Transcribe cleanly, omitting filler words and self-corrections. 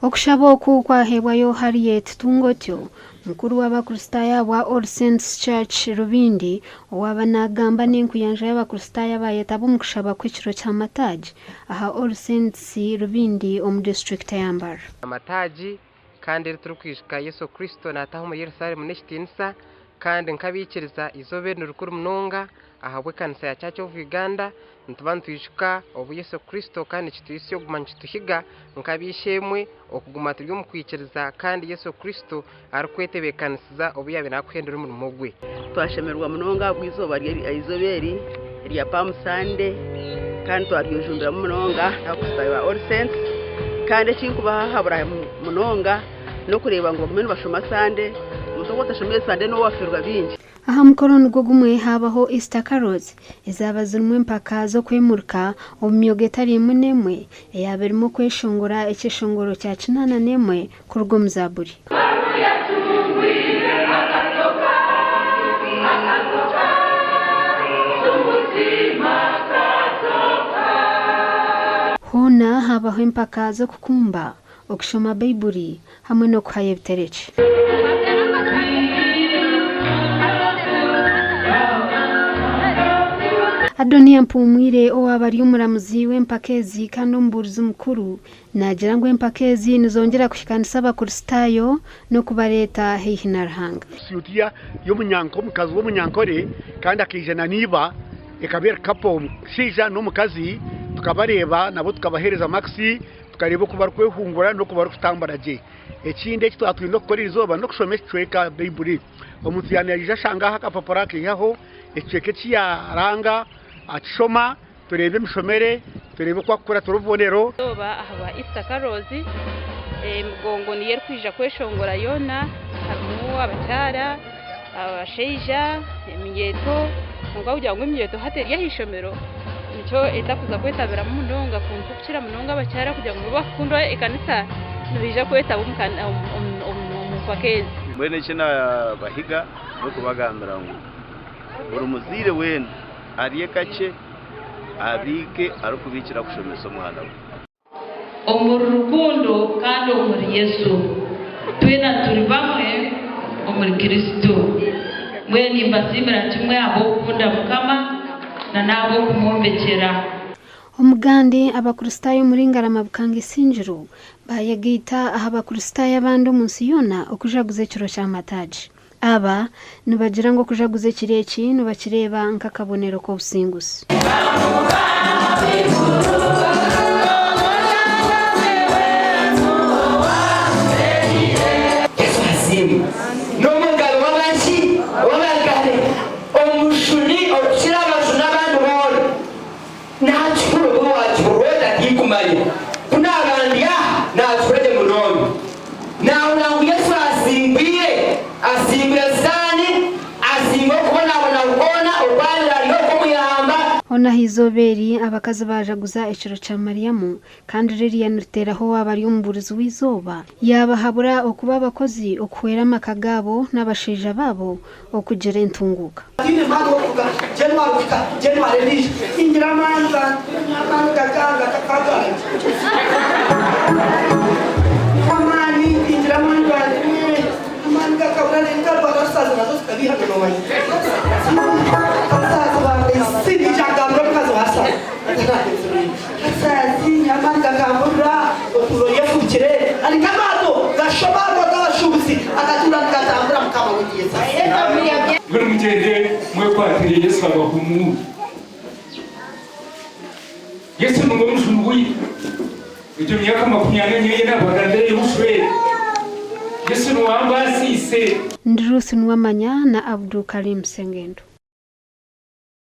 Okushaba oku kwahebwayo Harriet Tungotyo mukuru w'abakristaya wa All Saints Church Rubindi owabanagamba n'enkuyanja y'abakristaya bayetaba mu kushaba kw'ekiro ky'amataagi aha All Saints Rubindi omu district ya Mbara. Amataagi kandi turukwishika Yesu Kristo nataho mu Yerusalemu n'ekitinisa kandi nkabikiriza izobe n'urukuru munonga ahabwe kanisa ya Church of Uganda ntubantu twishika obu Yesu Kristo kandi kituyise ogumanya kituhiga nkabishemwe okuguma turi mu kwikiriza kandi Yesu Kristo arikwetebekanisiza obu yabe nakuhendera umurimo gwe. Twashemerwa munonga bw'izoba ry'izoberi rya Palm Sunday kandi twaryujumbira munonga akusaba All Saints kandi kinkuba habura munonga no kureba ngo bagumene bashoma Sunday mutongo tashomye Sunday no wafirwa bingi. Aha mukoro nigwo gumwe habaho Easter carols izaba zirimo empaka zo kwemurka omumyogo etari imwe n'emwe eyabirimo kweshongora ekishongoro kya kinana n'emwe ku rugo muzaburi. Hona habaho empaka zo kukumba okushoma Bayibuli hamwe no kuhaya ebitereki. Adonia Mpumwire owabari omuramuzi w'empakezi kandi omuburizi mukuru nagira ngo empakezi nizongera kushikanisa abakristayo no kubareta haihi na Ruhanga. Siyutiya y'omunyanko omukazi w'omunyankore kandi akijana niba ekabera kapo shija n'omukazi tukabareba nabo tukabahereza maxi tukareba kuba kwehungura no kuba kutambara je. Ekindi ekyo twatwindo gukora izoba no kushoma ecweka Bayibuli. Omuntu yanarija shanga hakapapara kiyaho ecweke cyaranga atshoma turebe mshomere turebe kwa kukora turubonero zoba ahaba Easter carols mugongo niye kwija kweshongora yona hamu abacyara abasheija eminyeto ngo ujya ngo eminyeto hateri yahishomero nicyo etakuza kwetabira mu ndonga kuntu kukira munonga abacyara kugira ngo bakundwa ikanisa nibija kwetaba umupakezi mwene kina bahiga no kubagambira ngo buri muzire wena ariye kace abike arukubikira kushomesa umwana we omuri rukundo kandi omuri Yesu twena turi bamwe omuri Kristo mweni mbasimira kimwe abo kunda mukama na nabo kumumbekera. Omugande abakristayo muri Ngarama Bukanga Isinjiro bayagita aha abakristayo abandi umunsi yona okujaguza ekiro ky'amataagi. Aba nibagira ngo kujaguza kireki nibakireba nk'akabonero k'obusinguzi. Ona hizoberi abakazi bajaguza ekiro kya Mariamu kandi ririya niteraho wabari omuburizi w'izoba yabahabura okuba abakozi okuhwera amaka gabo n'abasheija babo okugira entunguka. Buri mugende mwe kwatiriye Yesu abahumu. Yesu ngo mushunguye. Ibyo myaka 24 n'abagande y'ushwe. Yesu no wambasise. Ndirusi nwamanya na Abdul Karim Sengendo.